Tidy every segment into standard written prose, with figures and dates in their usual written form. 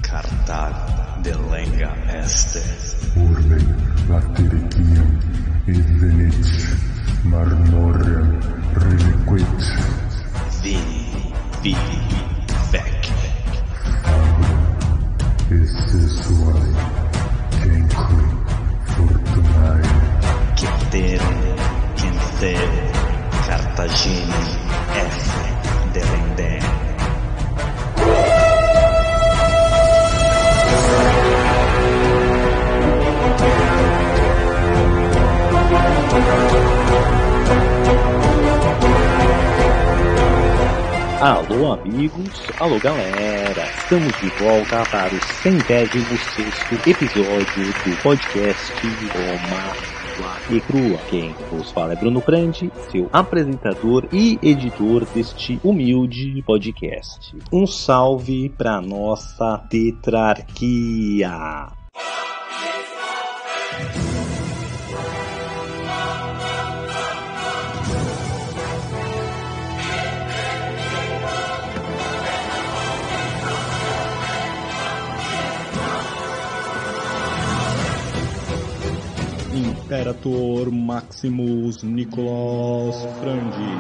Cartago delenga este. Urbe latericium evenit marmorem reliquit. Vini, vidi, vec. Esse suae cenque fortunae. Centere, Cartagine, F, delende. Alô amigos, alô galera, estamos de volta para o 106º episódio do podcast Roma e Crua. Quem vos fala é Bruno Prandi, seu apresentador e editor deste humilde podcast. Um salve para nossa tetrarquia! Imperator Maximus Nicolas Frandi,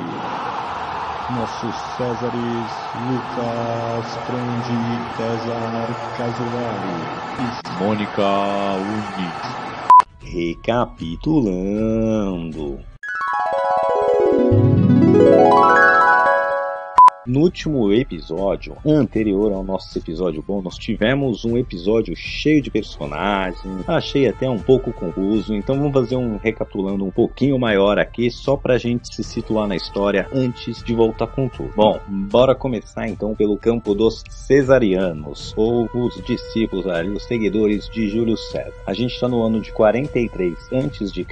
nossos Césares Lucas Frandi, César Casolari e Mônica Unis. Recapitulando. No último episódio, anterior ao nosso episódio bom, nós tivemos um episódio cheio de personagens, achei até um pouco confuso, então vamos fazer um recapitulando um pouquinho maior aqui, só pra gente se situar na história antes de voltar com tudo. Bom, bora começar então pelo campo dos cesarianos, ou os discípulos ali, os seguidores de Júlio César. A gente está no ano de 43 a.C.,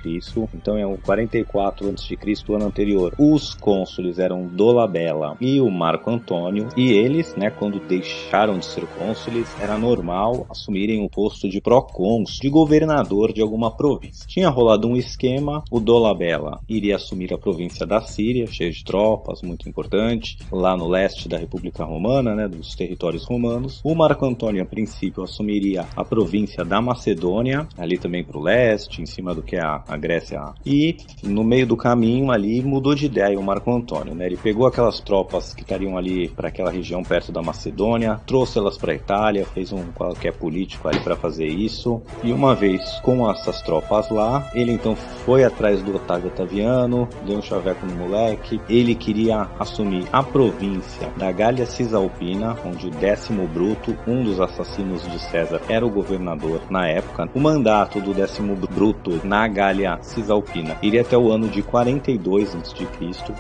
então é o 44 a.C., o ano anterior. Os cônsules eram Dolabella e o Marco Antônio, e eles, quando deixaram de ser cônsules, era normal assumirem o posto de procônsul, de governador de alguma província. Tinha rolado um esquema, o Dolabella iria assumir a província da Síria, cheia de tropas, muito importante, lá no leste da República Romana, dos territórios romanos. O Marco Antônio, a princípio, assumiria a província da Macedônia, ali também para o leste, em cima do que é a Grécia. E no meio do caminho ali, mudou de ideia o Marco Antônio, ele pegou aquelas tropas que estariam ali para aquela região perto da Macedônia, trouxe elas para a Itália, fez um qualquer político ali para fazer isso, e uma vez com essas tropas lá, ele então foi atrás do Otávio Otaviano, deu um chaveco no moleque, ele queria assumir a província da Gália Cisalpina, onde o 10º Bruto, um dos assassinos de César, era o governador na época. O mandato do 10º Bruto na Gália Cisalpina iria até o ano de 42 a.C.,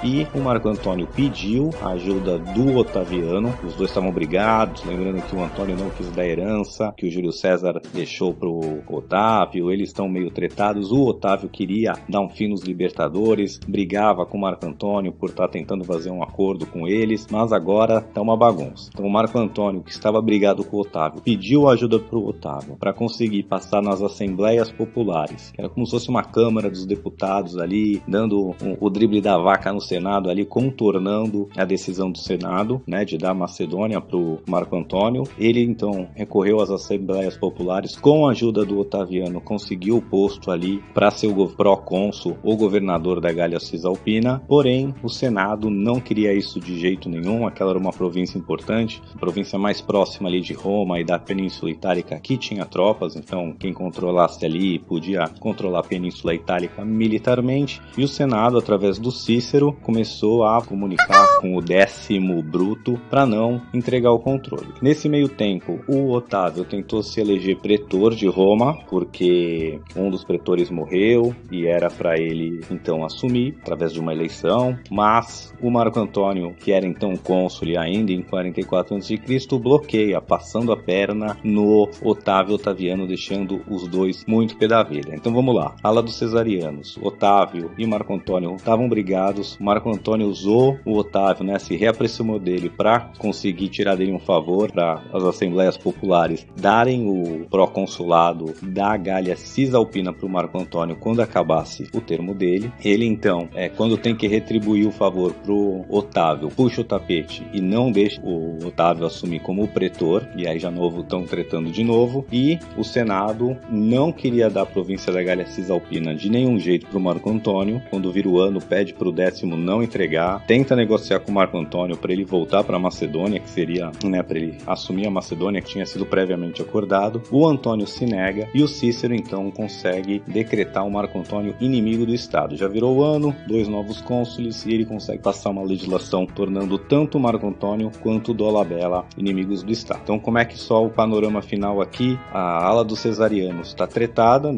e o Marco Antônio pediu a ajuda do Otaviano, os dois estavam brigados, lembrando que o Antônio não quis dar herança, que o Júlio César deixou pro Otávio, eles estão meio tretados, o Otávio queria dar um fim nos libertadores, brigava com o Marco Antônio por estar tentando fazer um acordo com eles, mas agora tá uma bagunça. Então o Marco Antônio, que estava brigado com o Otávio, pediu ajuda pro Otávio para conseguir passar nas assembleias populares, que era como se fosse uma Câmara dos Deputados ali, dando o drible da vaca no Senado ali, contornando a decisão do Senado, de dar Macedônia para o Marco Antônio. Ele então recorreu às Assembleias Populares, com a ajuda do Otaviano conseguiu o posto ali para ser o procônsul ou governador da Gália Cisalpina, porém o Senado não queria isso de jeito nenhum, aquela era uma província importante, a província mais próxima ali de Roma e da Península Itálica que tinha tropas, então quem controlasse ali podia controlar a Península Itálica militarmente, e o Senado, através do Cícero, começou a comunicar com o 10º Bruto para não entregar o controle. Nesse meio tempo, o Otávio tentou se eleger pretor de Roma, porque um dos pretores morreu e era para ele então assumir através de uma eleição, mas o Marco Antônio, que era então cônsul ainda em 44 a.C., bloqueia, passando a perna no Otávio Otaviano, deixando os dois muito pé da vida. Então vamos lá, ala dos cesarianos, Otávio e Marco Antônio estavam brigados, Marco Antônio usou o Otávio, se reaproximou dele para conseguir tirar dele um favor, para as Assembleias Populares darem o proconsulado da Gália Cisalpina para o Marco Antônio quando acabasse o termo dele. Ele então, quando tem que retribuir o favor pro Otávio, puxa o tapete e não deixa o Otávio assumir como o pretor, e aí já estão tretando de novo, e o Senado não queria dar a província da Gália Cisalpina de nenhum jeito pro Marco Antônio. Quando vira o ano, pede pro 10º não entregar, tenta negociar com o Marco Antônio para ele voltar para Macedônia, que seria, para ele assumir a Macedônia, que tinha sido previamente acordado. O Antônio se nega e o Cícero então consegue decretar o Marco Antônio inimigo do Estado. Já virou o ano, 2 novos cônsules, e ele consegue passar uma legislação tornando tanto o Marco Antônio quanto o Dolabella inimigos do Estado. Então, como é que só o panorama final aqui? A ala dos cesarianos está tretada,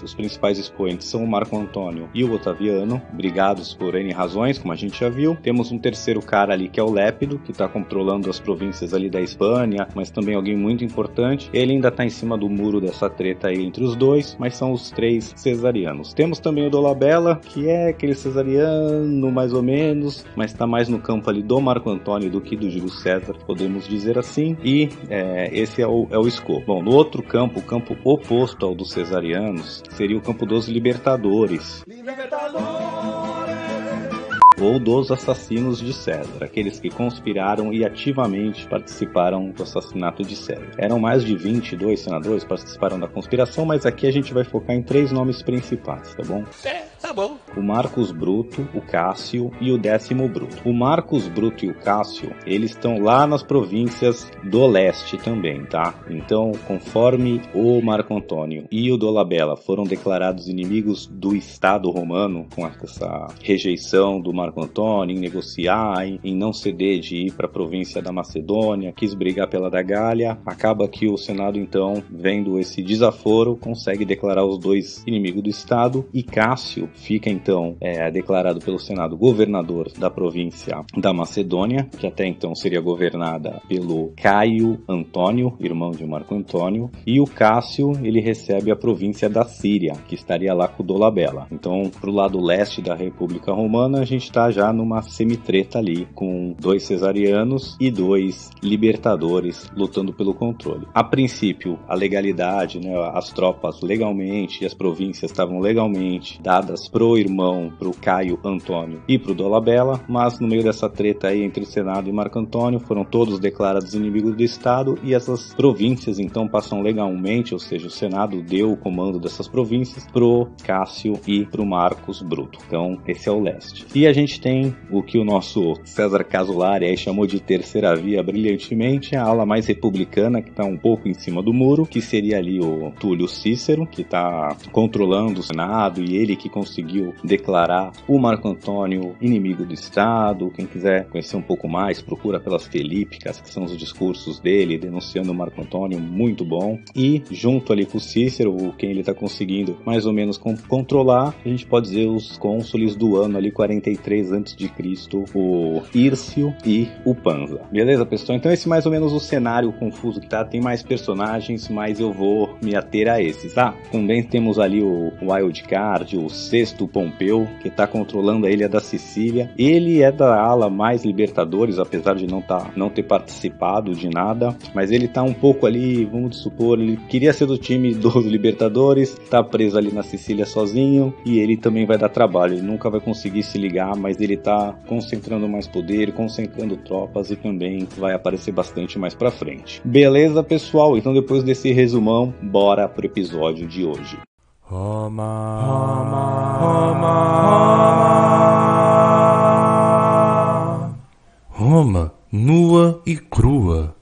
os principais expoentes são o Marco Antônio e o Otaviano, brigados por N razões, como a gente já viu. Temos um terceiro cara ali que é o Lépido, que está controlando as províncias ali da Espanha, mas também alguém muito importante. Ele ainda está em cima do muro dessa treta aí entre os dois, mas são os 3 cesarianos. Temos também o Dolabella, que é aquele cesariano mais ou menos, mas está mais no campo ali do Marco Antônio do que do Júlio César, podemos dizer assim. E esse é o escopo. Bom, no outro campo, o campo oposto ao dos cesarianos, seria o campo dos libertadores. Ou dos assassinos de César, aqueles que conspiraram e ativamente participaram do assassinato de César. Eram mais de 22 senadores que participaram da conspiração, mas aqui a gente vai focar em 3 nomes principais, tá bom? Tá bom. O Marcus Bruto, o Cássio e o 10º Bruto. O Marcus Bruto e o Cássio, eles estão lá nas províncias do leste também, tá? Então, conforme o Marco Antônio e o Dolabella foram declarados inimigos do Estado romano, com essa rejeição do Marco Antônio em negociar, em não ceder de ir para a província da Macedônia, quis brigar pela da Gália, acaba que o Senado então, vendo esse desaforo, consegue declarar os 2 inimigos do Estado, e Cássio fica então declarado pelo Senado governador da província da Macedônia, que até então seria governada pelo Caio Antônio, irmão de Marco Antônio, e o Cássio ele recebe a província da Síria, que estaria lá com o Dolabella. Então, pro lado leste da República Romana, a gente está já numa semitreta ali, com 2 cesarianos e 2 libertadores lutando pelo controle. A princípio, a legalidade, as tropas legalmente e as províncias estavam legalmente dadas pro irmão, pro Caio Antônio e pro Dolabella, mas no meio dessa treta aí entre Senado e Marco Antônio, foram todos declarados inimigos do Estado, e essas províncias então passam legalmente, ou seja, o Senado deu o comando dessas províncias pro Cássio e pro Marcus Bruto. Então, esse é o leste. E a gente tem o que o nosso César Casolari aí chamou de terceira via brilhantemente, a ala mais republicana, que está um pouco em cima do muro, que seria ali o Túlio Cícero, que está controlando o Senado, e ele que conseguiu declarar o Marco Antônio inimigo do Estado. Quem quiser conhecer um pouco mais, procura pelas Felípicas, que são os discursos dele denunciando o Marco Antônio, muito bom. E junto ali com o Cícero, quem ele está conseguindo mais ou menos controlar, a gente pode dizer os cônsules do ano ali 43 a.C., o Hírcio e o Pansa. Beleza, pessoal? Então esse é mais ou menos o cenário confuso que tá. Tem mais personagens, mas eu vou me ater a esses, tá? Também temos ali o Wildcard, o Sexto Pompeu, que tá controlando a ilha da Sicília. Ele é da ala mais Libertadores, apesar de não ter participado de nada, mas ele tá um pouco ali, vamos supor, ele queria ser do time dos Libertadores, tá preso ali na Sicília sozinho, e ele também vai dar trabalho, ele nunca vai conseguir se ligar, mas ele tá concentrando mais poder, concentrando tropas, e também vai aparecer bastante mais pra frente. Beleza, pessoal? Então depois desse resumão, bora pro episódio de hoje. Roma, nua e crua.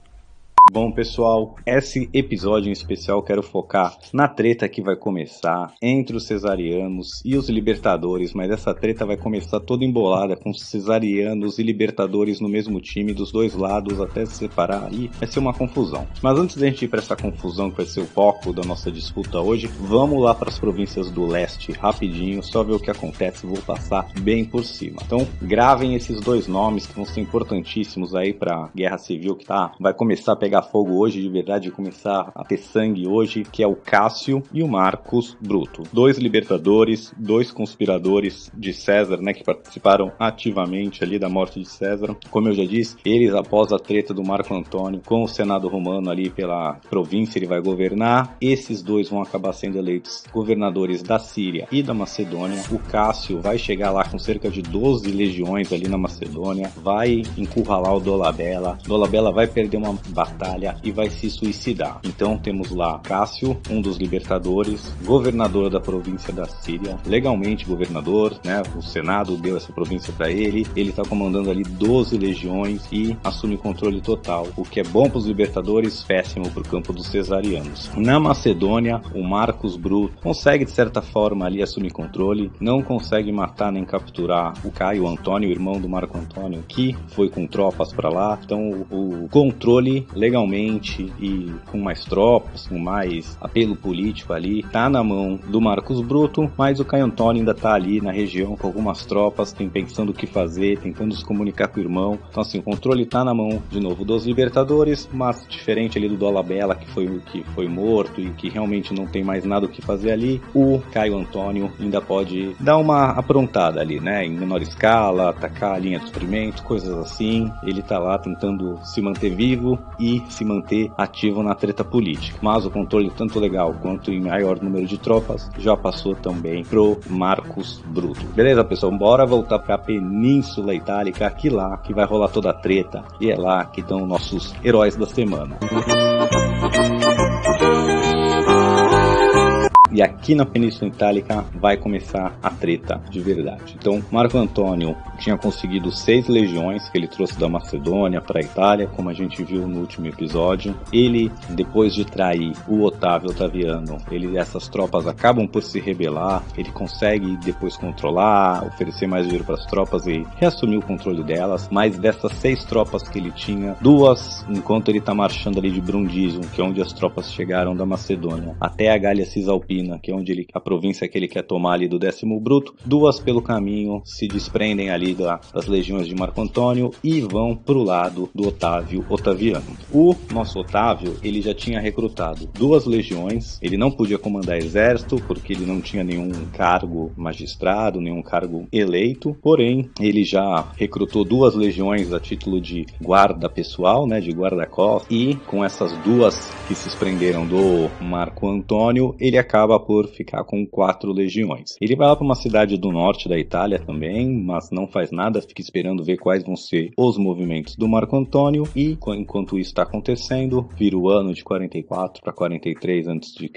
Bom, pessoal, esse episódio em especial eu quero focar na treta que vai começar entre os cesarianos e os libertadores, mas essa treta vai começar toda embolada com os cesarianos e libertadores no mesmo time, dos dois lados, até se separar, aí vai ser uma confusão. Mas antes da gente ir para essa confusão que vai ser o foco da nossa disputa hoje, vamos lá para as províncias do leste rapidinho, só ver o que acontece, vou passar bem por cima. Então, gravem esses 2 nomes que vão ser importantíssimos aí para a guerra civil que vai começar a pegar pegar fogo hoje de verdade, começar a ter sangue hoje, que é o Cássio e o Marcus Bruto. 2 libertadores, 2 conspiradores de César, né, que participaram ativamente ali da morte de César. Como eu já disse, eles, após a treta do Marco Antônio com o Senado romano ali pela província, ele vai governar. Esses 2 vão acabar sendo eleitos governadores da Síria e da Macedônia. O Cássio vai chegar lá com cerca de 12 legiões ali na Macedônia, vai encurralar o Dolabella. Dolabella vai perder uma batalha e vai se suicidar. Então temos lá Cássio, um dos libertadores, governador da província da Síria, legalmente governador, né? O Senado deu essa província para ele. Ele está comandando ali 12 legiões e assume o controle total, o que é bom para os libertadores, péssimo para o campo dos cesarianos. Na Macedônia, o Marcus Bruto consegue de certa forma ali assumir controle, não consegue matar nem capturar o Caio Antônio, irmão do Marco Antônio, que foi com tropas para lá. Então o controle legalmente e com mais tropas, com mais apelo político ali, tá na mão do Marcus Bruto, mas o Caio Antônio ainda tá ali na região com algumas tropas, tem pensando o que fazer, tentando se comunicar com o irmão. Então assim, o controle tá na mão de novo dos libertadores, mas diferente ali do Dolabella, que foi morto e que realmente não tem mais nada o que fazer ali, o Caio Antônio ainda pode dar uma aprontada ali, né, em menor escala, atacar a linha de suprimento, coisas assim. Ele tá lá tentando se manter vivo e se manter ativo na treta política, mas o controle tanto legal quanto em maior número de tropas já passou também pro Marcus Bruto. Beleza, pessoal? Bora voltar pra Península Itálica, aqui lá que vai rolar toda a treta, e é lá que estão nossos heróis da semana. E aqui na Península Itálica vai começar a treta de verdade. Então, Marco Antônio tinha conseguido 6 legiões que ele trouxe da Macedônia para a Itália, como a gente viu no último episódio. Ele, depois de trair o Otávio Otaviano, essas tropas acabam por se rebelar. Ele consegue depois controlar, oferecer mais dinheiro para as tropas e reassumir o controle delas. Mas dessas 6 tropas que ele tinha, 2, enquanto ele está marchando ali de Brundisium, que é onde as tropas chegaram da Macedônia, até a Gália Cisalpina, que é onde a província que ele quer tomar ali do 10º Bruto, 2 pelo caminho se desprendem ali das legiões de Marco Antônio e vão pro lado do Otávio Otaviano. O nosso Otávio, ele já tinha recrutado 2 legiões, ele não podia comandar exército porque ele não tinha nenhum cargo magistrado, nenhum cargo eleito, porém ele já recrutou 2 legiões a título de guarda pessoal, né, de guarda-costas, e com essas 2 que se desprenderam do Marco Antônio, ele acaba por ficar com 4 legiões. Ele vai lá para uma cidade do norte da Itália também, mas não faz nada, fica esperando ver quais vão ser os movimentos do Marco Antônio, e enquanto isso está acontecendo, vira o ano de 44 para 43 a.C.,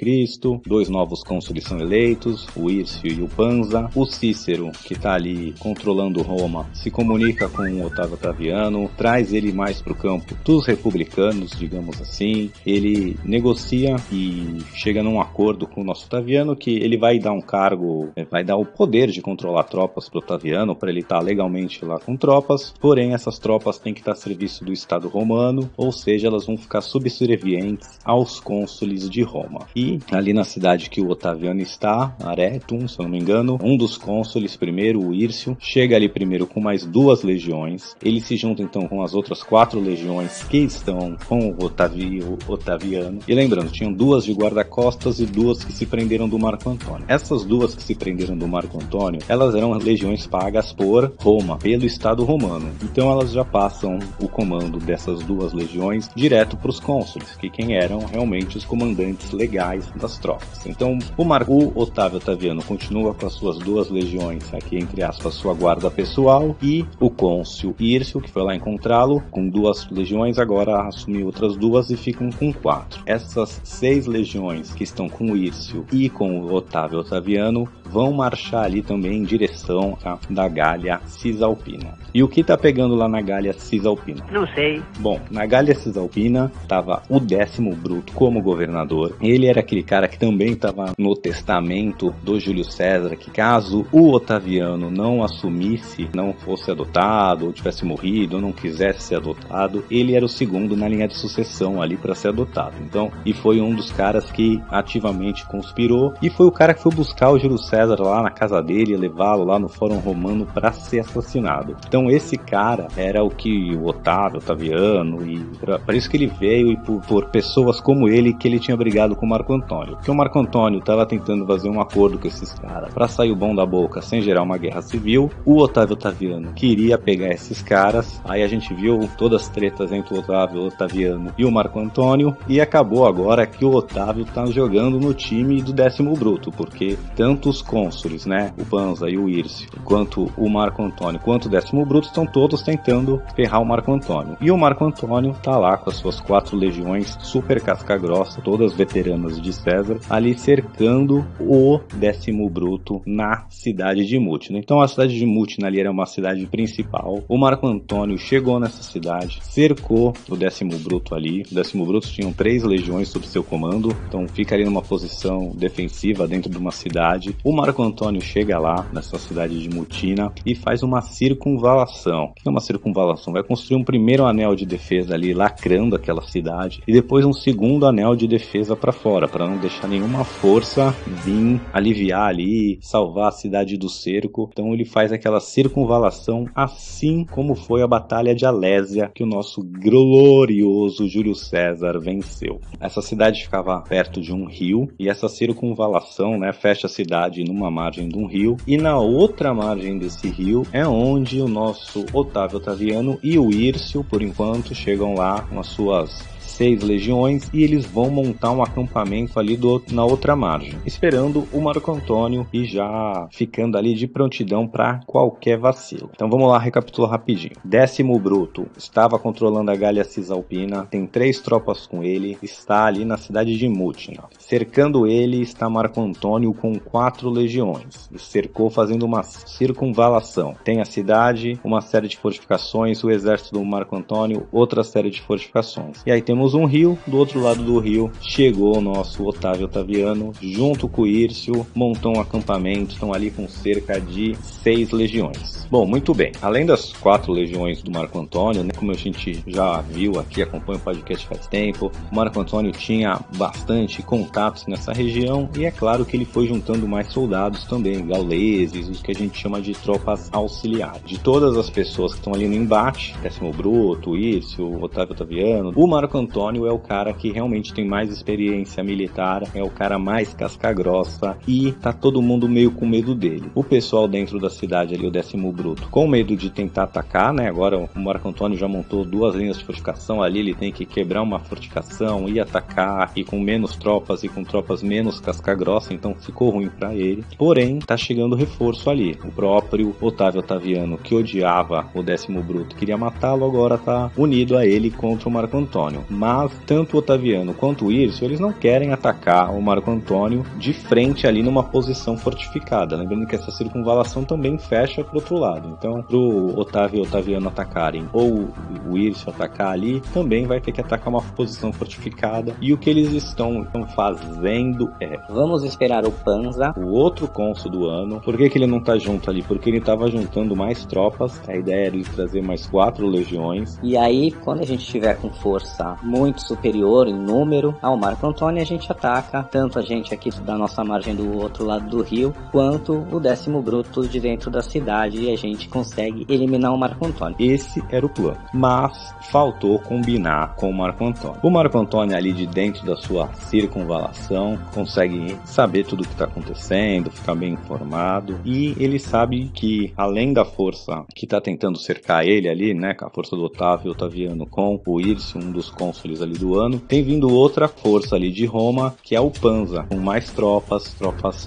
2 novos cônsules são eleitos, o Hircio e o Pansa. O Cícero, que está ali controlando Roma, se comunica com o Otávio Otaviano, traz ele mais para o campo dos republicanos, digamos assim. Ele negocia e chega num acordo com o nosso Otaviano, que ele vai dar um cargo, vai dar o poder de controlar tropas para o Otaviano, para ele estar legalmente lá com tropas, porém essas tropas têm que estar a serviço do Estado romano, ou seja, elas vão ficar subservientes aos cônsules de Roma. E ali na cidade que o Otaviano está, Aretum, se eu não me engano, um dos cônsules, primeiro o Hircio, chega ali primeiro com mais 2 legiões, ele se junta então com as outras 4 legiões que estão com o Otaviano, e lembrando, tinham 2 de guarda-costas e 2 que se prenderam do Marco Antônio. Essas 2 que se prenderam do Marco Antônio, elas eram legiões pagas por Roma, pelo Estado romano. Então elas já passam o comando dessas 2 legiões direto para os cônsules, que quem eram realmente os comandantes legais das tropas. Então o Otávio Otaviano continua com as suas 2 legiões, aqui entre aspas, sua guarda pessoal, e o cônsul Hircio, que foi lá encontrá-lo, com 2 legiões, agora assumiu outras 2 e ficam com 4. Essas 6 legiões que estão com o Hircio e com o Otávio Otaviano vão marchar ali também em direção da Gália Cisalpina. E o que tá pegando lá na Gália Cisalpina? Não sei. Bom, na Gália Cisalpina estava o 10º Bruto como governador. Ele era aquele cara que também estava no testamento do Júlio César, que caso o Otaviano não assumisse, não fosse adotado, ou tivesse morrido, ou não quisesse ser adotado, ele era o 2º na linha de sucessão ali para ser adotado. Então, e foi um dos caras que ativamente conspirou e foi o cara que foi buscar o Júlio César lá na casa dele e levá-lo lá no Fórum Romano para ser assassinado. Então esse cara era o que o Otaviano, e por isso que ele veio, e por pessoas como ele que ele tinha brigado com o Marco Antônio. Porque o Marco Antônio estava tentando fazer um acordo com esses caras para sair o bom da boca sem gerar uma guerra civil. O Otávio Otaviano queria pegar esses caras, aí a gente viu todas as tretas entre o Otávio Otaviano e o Marco Antônio, e acabou agora que o Otávio tá jogando no time do 10º Bruto, porque tanto os cônsules, né, o Panza e o Hírcio, quanto o Marco Antônio, quanto o 10º Bruto, estão todos tentando ferrar o Marco Antônio. E o Marco Antônio tá lá com as suas 4 legiões super casca-grossa, todas veteranas de César, ali cercando o 10º Bruto na cidade de Mutina. Então a cidade de Mutina ali era uma cidade principal. O Marco Antônio chegou nessa cidade, cercou o 10º Bruto ali. O 10º Bruto tinham 3 legiões sob seu comando, então fica ali numa posição defensiva dentro de uma cidade. O Marco Antônio chega lá nessa cidade de Mutina e faz uma circunvalação. O que é uma circunvalação? Vai construir um primeiro anel de defesa ali, lacrando aquela cidade, e depois um segundo anel de defesa para fora, para não deixar nenhuma força vir aliviar ali, salvar a cidade do cerco. Então ele faz aquela circunvalação, assim como foi a Batalha de Alésia, que o nosso glorioso Júlio César venceu. Essa cidade ficava perto de um rio, e essa circunvalação, né, fecha a cidade numa margem de um rio, e na outra margem desse rio é onde o nosso Otávio Otaviano e o Hírcio, por enquanto, chegam lá com as suas 6 legiões, e eles vão montar um acampamento ali na outra margem, esperando o Marco Antônio e já ficando ali de prontidão para qualquer vacilo. Então vamos lá recapitular rapidinho. 10º Bruto estava controlando a Gália Cisalpina, tem 3 tropas com ele, está ali na cidade de Mutina. Cercando ele está Marco Antônio com 4 legiões, e cercou fazendo uma circunvalação. Tem a cidade, uma série de fortificações, o exército do Marco Antônio, outra série de fortificações. E aí temos um rio, do outro lado do rio chegou o nosso Otávio Otaviano, junto com o Hírcio, montou um acampamento, estão ali com cerca de 6 legiões. Bom, muito bem, além das 4 legiões do Marco Antônio, né, como a gente já viu aqui, acompanha o podcast faz tempo, o Marco Antônio tinha bastante contatos nessa região, e é claro que ele foi juntando mais soldados também, gauleses, os que a gente chama de tropas auxiliares. De todas as pessoas que estão ali no embate, 10º Bruto, Hírcio, Otávio Otaviano, o Marco Antônio é o cara que realmente tem mais experiência militar, é o cara mais casca-grossa, e tá todo mundo meio com medo dele. O pessoal dentro da cidade ali, o 10º Bruto, com medo de tentar atacar, né? Agora o Marco Antônio já montou 2 linhas de fortificação ali, ele tem que quebrar uma fortificação e atacar, e com menos tropas e com tropas menos casca-grossa, então ficou ruim pra ele. Porém, tá chegando reforço ali. O próprio Otávio Otaviano, que odiava o 10º Bruto, queria matá-lo, agora tá unido a ele contra o Marco Antônio. Mas tanto o Otaviano quanto o Hírcio, eles não querem atacar o Marco Antônio de frente ali numa posição fortificada. Lembrando que essa circunvalação também fecha pro outro lado. Então, pro Otávio e o Otaviano atacarem, ou o Hírcio atacar ali, também vai ter que atacar uma posição fortificada. E o que eles estão fazendo é: vamos esperar o Panza, o outro cônsul do ano. Por que ele não tá junto ali? Porque ele tava juntando mais tropas. A ideia era ele trazer mais 4 legiões. E aí, quando a gente tiver com força muito superior em número ao Marco Antônio, a gente ataca tanto a gente aqui da nossa margem do outro lado do rio, quanto o 10º Bruto de dentro da cidade, e a gente consegue eliminar o Marco Antônio. Esse era o plano, mas faltou combinar com o Marco Antônio. O Marco Antônio ali de dentro da sua circunvalação consegue saber tudo o que está acontecendo, ficar bem informado, e ele sabe que além da força que está tentando cercar ele ali, né, com a força do Otávio Otaviano com o Hírcio, um dos cônsules ali do ano, tem vindo outra força ali de Roma, que é o Panza, com mais tropas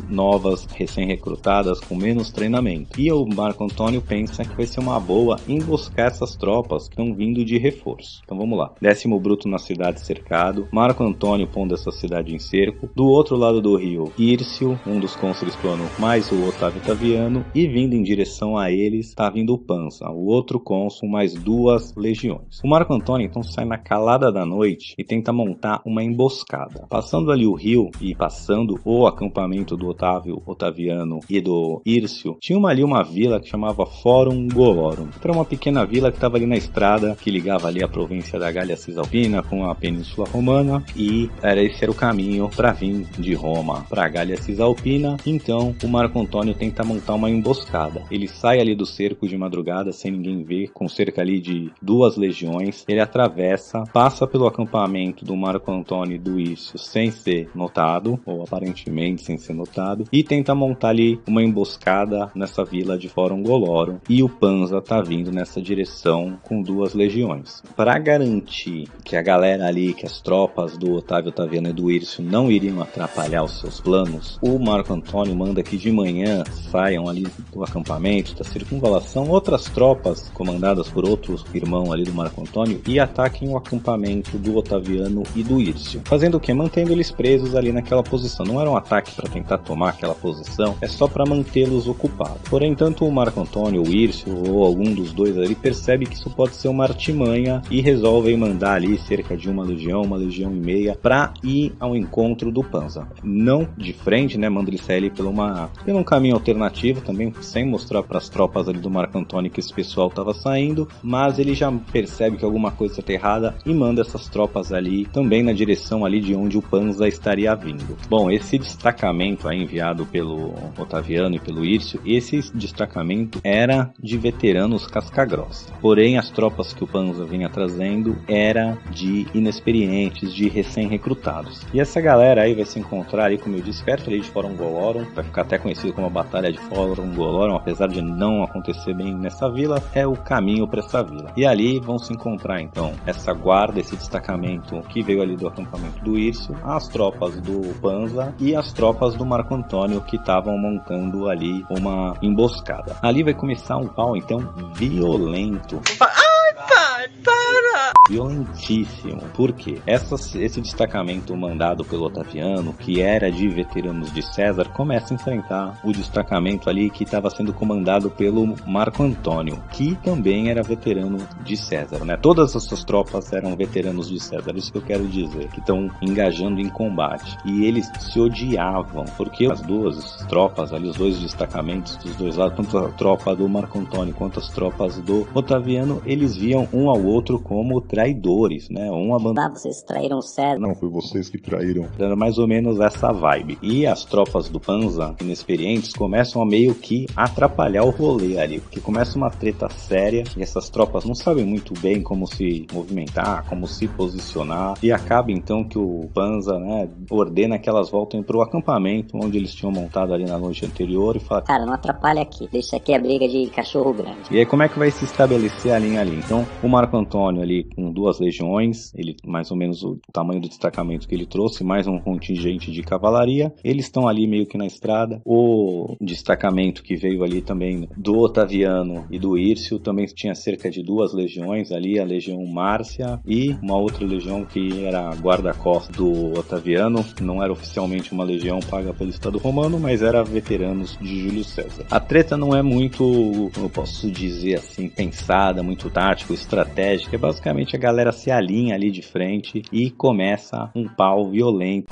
novas, recém-recrutadas, com menos treinamento. E o Marco Antônio pensa que vai ser uma boa emboscar essas tropas que estão vindo de reforço. Então vamos lá. 10º Bruto na cidade cercado, Marco Antônio pondo essa cidade em cerco, do outro lado do rio, Hírcio, um dos cônsules do ano, mais o Otávio Otaviano, e vindo em direção a eles, está vindo o Panza, o outro cônsul, mais 2 legiões. O Marco Antônio então sai na calada da noite e tenta montar uma emboscada. Passando ali o rio e passando o acampamento do Otaviano e do Hírcio, tinha ali uma vila que chamava Forum Golorum. Era uma pequena vila que estava ali na estrada que ligava ali a província da Gália Cisalpina com a Península Romana, e esse era o caminho para vir de Roma para a Gália Cisalpina. Então o Marco Antônio tenta montar uma emboscada. Ele sai ali do cerco de madrugada sem ninguém ver, com cerca ali de 2 legiões. Ele atravessa, passa pelo acampamento do Marco Antônio e do Hírcio sem ser notado, ou aparentemente sem ser notado, e tenta montar ali uma emboscada nessa vila de Forum Golorum, e o Panza tá vindo nessa direção com 2 legiões. Para garantir que a galera ali, que as tropas do Otávio Otaviano e do Hírcio não iriam atrapalhar os seus planos, o Marco Antônio manda que de manhã saiam ali do acampamento, da circunvalação, outras tropas comandadas por outro irmão ali do Marco Antônio e ataquem o acampamento do Otaviano e do Hírcio. Fazendo o que? Mantendo eles presos ali naquela posição. Não era um ataque para tentar tomar aquela posição, é só para mantê-los ocupados. Porém, tanto o Marco Antônio, o Hírcio ou algum dos dois ali percebe que isso pode ser uma artimanha e resolvem mandar ali cerca de uma legião e meia para ir ao encontro do Panza. Não de frente, né? Manda ele sair ali pelo um caminho alternativo também, sem mostrar para as tropas ali do Marco Antônio que esse pessoal estava saindo, mas ele já percebe que alguma coisa está errada e manda essas tropas ali também na direção ali de onde o Panza estaria vindo. Bom, esse destacamento aí enviado pelo Otaviano e pelo Hírcio, esse destacamento era de veteranos casca-grossa. Porém, as tropas que o Panza vinha trazendo era de inexperientes, de recém-recrutados. E essa galera aí vai se encontrar aí, como eu disse, perto ali de Forum Golorum, vai ficar até conhecido como a Batalha de Forum Golorum, apesar de não acontecer bem nessa vila, é o caminho para essa vila. E ali vão se encontrar então essa guarda, esse destacamento que veio ali do acampamento do Hírcio, as tropas do Panza e as tropas do Marco Antônio que estavam montando ali uma emboscada. Ali vai começar um pau então violento. Violentíssimo. Por quê? Esse destacamento mandado pelo Otaviano, que era de veteranos de César, começa a enfrentar o destacamento ali que estava sendo comandado pelo Marco Antônio, que também era veterano de César, né? Todas essas tropas eram veteranos de César, isso que eu quero dizer, que estão engajando em combate. E eles se odiavam, porque as duas tropas ali, os dois destacamentos dos dois lados, tanto a tropa do Marco Antônio quanto as tropas do Otaviano, eles viam um ao outro como traidores, né? Vocês traíram o César. Não, foi vocês que traíram. Era mais ou menos essa vibe. E as tropas do Panza, inexperientes, começam a meio que atrapalhar o rolê ali, porque começa uma treta séria e essas tropas não sabem muito bem como se movimentar, como se posicionar, e acaba então que o Panza, né, ordena que elas voltem pro acampamento onde eles tinham montado ali na noite anterior e fala: cara, não atrapalha aqui, deixa aqui a briga de cachorro grande. E aí como é que vai se estabelecer a linha ali? Então o Marco Antônio ali com 2 legiões, ele mais ou menos o tamanho do destacamento que ele trouxe, mais um contingente de cavalaria, eles estão ali meio que na estrada. O destacamento que veio ali também do Otaviano e do Hírcio também tinha cerca de 2 legiões ali, a legião Márcia e uma outra legião que era a guarda-costas do Otaviano, não era oficialmente uma legião paga pelo Estado Romano, mas era veteranos de Júlio César. A treta não é muito, como eu posso dizer assim, pensada, muito tático, estratégica, é basicamente a galera se alinha ali de frente e começa um pau violento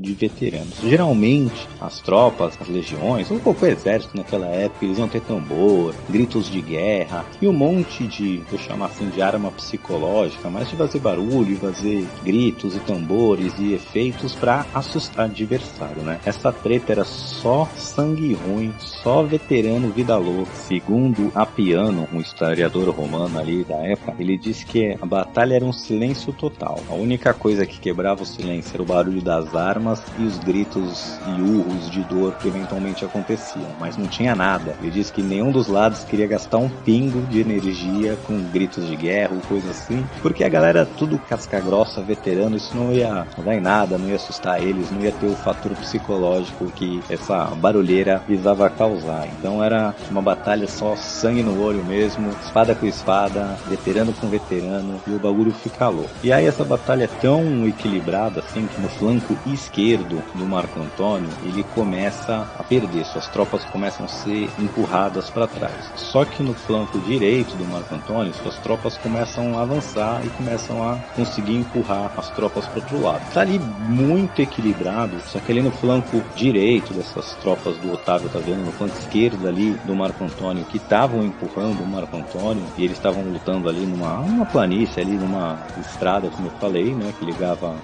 de veteranos. Geralmente as tropas, as legiões, ou qualquer exército naquela época, eles iam ter tambor, gritos de guerra e um monte de, vou chamar assim, de arma psicológica, mas de fazer barulho, fazer gritos e tambores e efeitos para assustar o adversário, né? Essa treta era só sangue ruim, só veterano vida louca. Segundo Apiano, um historiador romano ali da época, ele disse que a batalha era um silêncio total. A única coisa que quebrava o silêncio era o barulho das armas e os gritos e urros de dor que eventualmente aconteciam, mas não tinha nada. Ele disse que nenhum dos lados queria gastar um pingo de energia com gritos de guerra ou coisa assim, porque a galera tudo casca grossa, veterano, isso não ia dar em nada, não ia assustar eles, não ia ter o fator psicológico que essa barulheira visava causar. Então era uma batalha só sangue no olho mesmo, espada com espada, veterano com veterano, esperando e o bagulho fica louco. E aí essa batalha é tão equilibrada assim que no flanco esquerdo do Marco Antônio ele começa a perder, suas tropas começam a ser empurradas para trás. Só que no flanco direito do Marco Antônio suas tropas começam a avançar e começam a conseguir empurrar as tropas para outro lado. Tá ali muito equilibrado, só que ali no flanco direito dessas tropas do Otávio Otaviano, no flanco esquerdo ali do Marco Antônio, que estavam empurrando o Marco Antônio, e eles estavam lutando ali numa planície, ali numa estrada, como eu falei, né, que ligava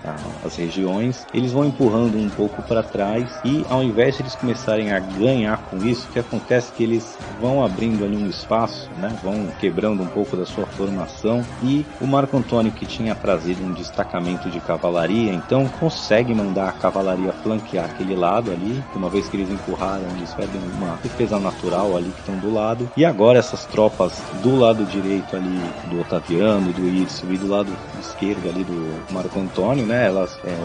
as regiões, eles vão empurrando um pouco para trás, e ao invés de eles começarem a ganhar com isso, o que acontece é que eles vão abrindo ali um espaço, né, vão quebrando um pouco da sua formação, e o Marco Antônio, que tinha trazido um destacamento de cavalaria, então consegue mandar a cavalaria flanquear aquele lado ali, uma vez que eles empurraram, eles perdem uma defesa natural ali que estão do lado, e agora essas tropas do lado direito ali do Otaviano, do Írcio, e do lado esquerdo ali do Marco Antônio, né,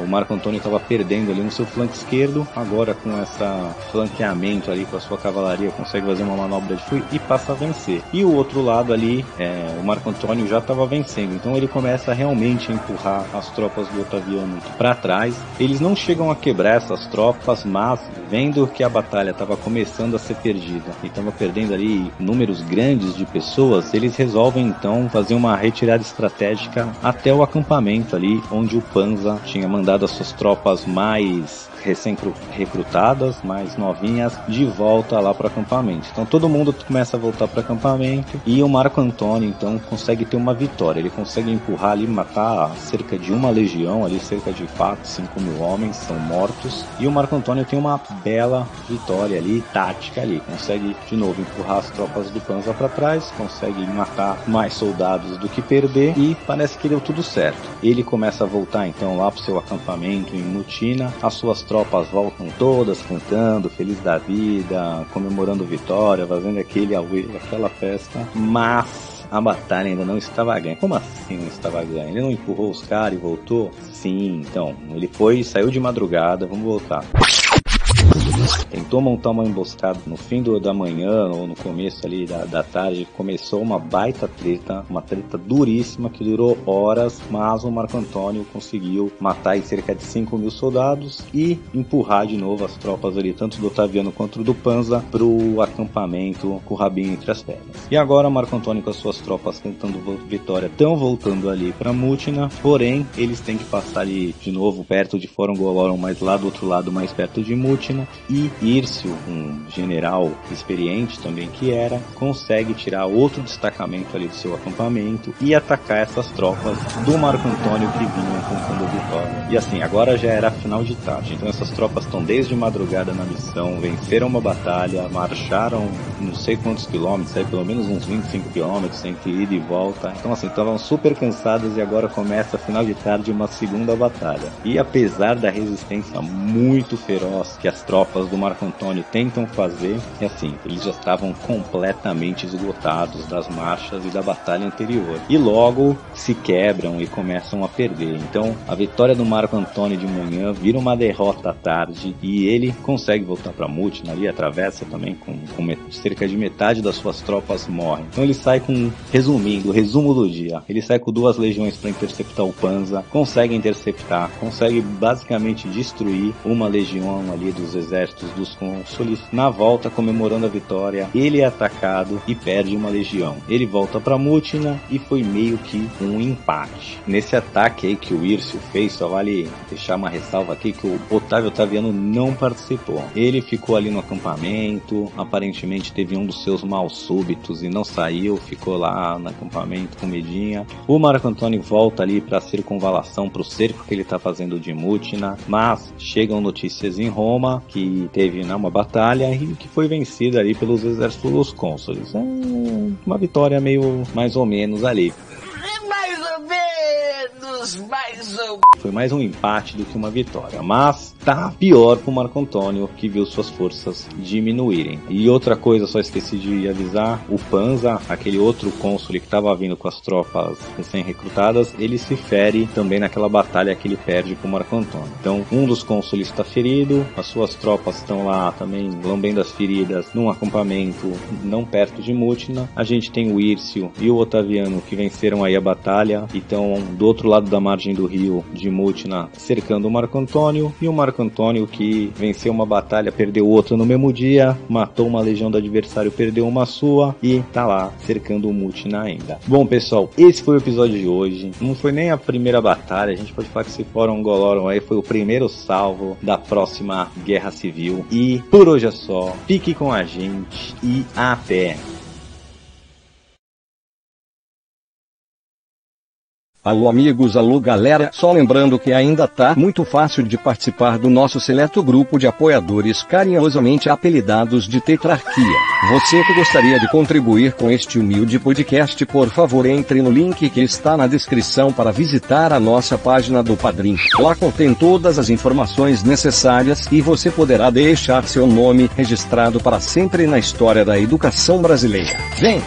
o Marco Antônio estava perdendo ali no seu flanco esquerdo, agora com essa flanqueamento ali com a sua cavalaria consegue fazer uma manobra de fui e passa a vencer. E o outro lado ali, o Marco Antônio já estava vencendo, então ele começa realmente a empurrar as tropas do Otaviano para trás. Eles não chegam a quebrar essas tropas, mas vendo que a batalha estava começando a ser perdida e estava perdendo ali números grandes de pessoas, eles resolvem então fazer uma retirada estratégica até o acampamento ali onde o Panza tinha mandado as suas tropas mais recém-recrutadas, mais novinhas, de volta lá para o acampamento. Então todo mundo começa a voltar para o acampamento e o Marco Antônio então consegue ter uma vitória. Ele consegue empurrar ali, matar cerca de uma legião ali, cerca de 4, 5 mil homens são mortos, e o Marco Antônio tem uma bela vitória ali, tática ali, consegue de novo empurrar as tropas do Panza para trás, consegue matar mais soldados do que perder, e parece que deu tudo certo. Ele começa a voltar então lá para o seu acampamento em Mutina, as suas tropas voltam todas cantando, feliz da vida, comemorando vitória, fazendo aquela festa, mas a batalha ainda não estava ganha. Como assim não estava ganha? Ele não empurrou os caras e voltou? Sim, então, ele saiu de madrugada, vamos voltar. Tentou montar uma emboscada no fim da manhã ou no começo ali da tarde, começou uma baita treta, uma treta duríssima que durou horas, mas o Marco Antônio conseguiu matar aí cerca de 5 mil soldados e empurrar de novo as tropas ali, tanto do Otaviano quanto do Panza, pro acampamento com o rabinho entre as pernas. E agora Marco Antônio com as suas tropas tentando vitória, estão voltando ali para Mutina, porém eles têm que passar ali de novo perto de Fórum Golorum, mas lá do outro lado, mais perto de Mutina, e Írcio, um general experiente também que era, consegue tirar outro destacamento ali do seu acampamento e atacar essas tropas do Marco Antônio que vinham tentando vitória. E assim, agora já era final de tarde, então essas tropas estão desde madrugada na missão, venceram uma batalha, marcharam não sei quantos quilômetros, aí pelo menos uns 25 quilômetros entre ida e volta, então assim, estavam super cansadas e agora começa final de tarde uma segunda batalha. E apesar da resistência muito feroz que as tropas do Marco Antônio tentam fazer, e assim, eles já estavam completamente esgotados das marchas e da batalha anterior, e logo se quebram e começam a perder. Então a vitória do Marco Antônio de manhã vira uma derrota à tarde e ele consegue voltar para Mutina ali, atravessa também com cerca de metade das suas tropas morrem. Então ele sai com, resumindo, o resumo do dia, ele sai com 2 legiões para interceptar o Panza, consegue interceptar, consegue basicamente destruir uma legião ali dos exércitos dos cônsules. Na volta, comemorando a vitória, ele é atacado e perde uma legião. Ele volta para Mutina e foi meio que um empate. Nesse ataque aí que o Írcio fez, só vale deixar uma ressalva aqui que o Otávio Otaviano não participou. Ele ficou ali no acampamento, aparentemente teve um dos seus mal súbitos e não saiu, ficou lá no acampamento com medinha. O Marco Antônio volta ali para a circunvalação, para o cerco que ele está fazendo de Mutina, mas chegam notícias em Roma que teve uma batalha e que foi vencida ali pelos exércitos dos cônsules. Uma vitória meio mais ou menos ali. Mais ou menos, mais Foi mais um empate do que uma vitória, mas tá pior pro Marco Antônio, que viu suas forças diminuírem. E outra coisa, só esqueci de avisar, o Panza, aquele outro cônsul que estava vindo com as tropas recém-recrutadas, ele se fere também naquela batalha que ele perde pro Marco Antônio. Então, um dos cônsules está ferido, as suas tropas estão lá também lambendo as feridas num acampamento não perto de Mutina. A gente tem o Hírcio e o Otaviano que venceram aí a batalha e estão do outro lado da margem do rio de Mutina cercando o Marco Antônio, e o Marco Antônio que venceu uma batalha, perdeu outra no mesmo dia, matou uma legião do adversário, perdeu uma sua e tá lá cercando o Mutina ainda. Bom pessoal, esse foi o episódio de hoje. Não foi nem a primeira batalha, a gente pode falar que esse Fórum Golorum aí foi o primeiro salvo da próxima guerra civil. E por hoje é só, fique com a gente e até! Alô amigos, alô galera, só lembrando que ainda tá muito fácil de participar do nosso seleto grupo de apoiadores carinhosamente apelidados de Tetrarquia. Você que gostaria de contribuir com este humilde podcast, por favor entre no link que está na descrição para visitar a nossa página do Padrim. Lá contém todas as informações necessárias e você poderá deixar seu nome registrado para sempre na história da educação brasileira. Vem!